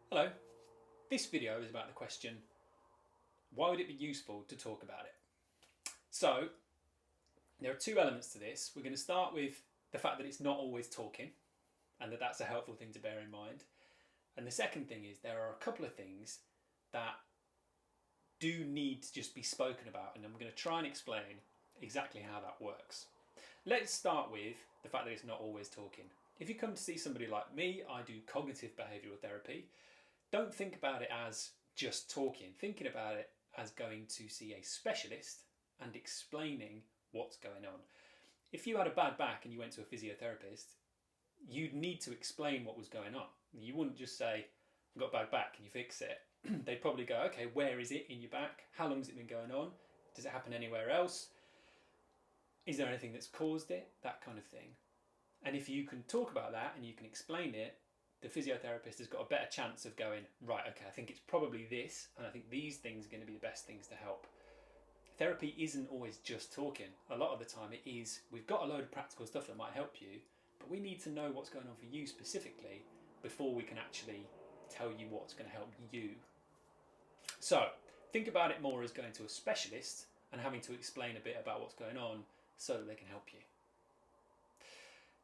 Hello, this video is about the question, why would it be useful to talk about it? So, there are two elements to this. We're going to start with the fact that it's not always talking, and that's a helpful thing to bear in mind. And the second thing is there are a couple of things that do need to just be spoken about, and I'm going to try and explain exactly how that works. Let's start with the fact that it's not always talking. If you come to see somebody like me, I do cognitive behavioural therapy. Don't think about it as just talking. Thinking about it as going to see a specialist and explaining what's going on. If you had a bad back and you went to a physiotherapist, you'd need to explain what was going on. You wouldn't just say, I've got a bad back, can you fix it? They'd probably go, okay, where is it in your back? How long has it been going on? Does it happen anywhere else? Is there anything that's caused it? That kind of thing. And if you can talk about that and you can explain it, the physiotherapist has got a better chance of going, right, okay, I think it's probably this, and I think these things are going to be the best things to help. Therapy isn't always just talking. A lot of the time it is, we've got a load of practical stuff that might help you, but we need to know what's going on for you specifically before we can actually tell you what's going to help you. So, think about it more as going to a specialist and having to explain a bit about what's going on so that they can help you.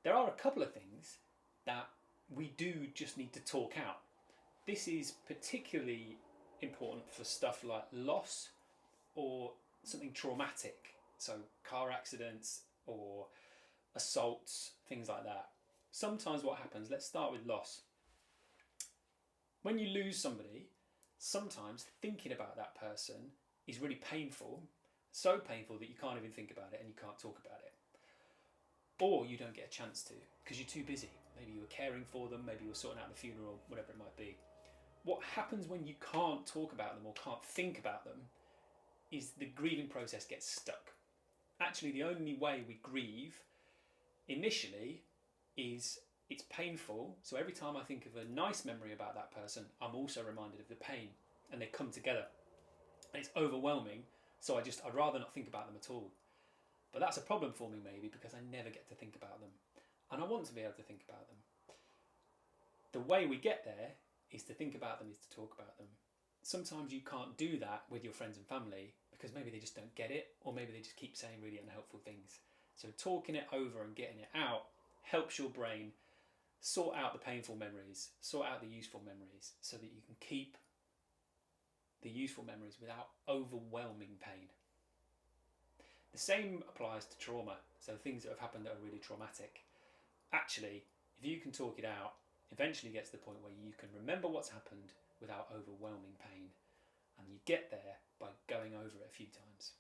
There are a couple of things that we do just need to talk out. This is particularly important for stuff like loss or something traumatic, so car accidents or assaults, things like that. Sometimes what happens, let's start with loss. When you lose somebody, sometimes thinking about that person is really painful, so painful that you can't even think about it and you can't talk about it. Or you don't get a chance to because you're too busy. Maybe you were caring for them, maybe you were sorting out the funeral, whatever it might be. What happens when you can't talk about them or can't think about them is the grieving process gets stuck. Actually, the only way we grieve initially is it's painful. So every time I think of a nice memory about that person, I'm also reminded of the pain, and they come together. And it's overwhelming, so I'd rather not think about them at all. But that's a problem for me maybe because I never get to think about them. And I want to be able to think about them. The way we get there is to think about them, is to talk about them. Sometimes you can't do that with your friends and family because maybe they just don't get it, or maybe they just keep saying really unhelpful things. So talking it over and getting it out helps your brain sort out the painful memories, sort out the useful memories, so that you can keep the useful memories without overwhelming pain. The same applies to trauma, so things that have happened that are really traumatic. Actually, if you can talk it out, eventually get to the point where you can remember what's happened without overwhelming pain. And you get there by going over it a few times.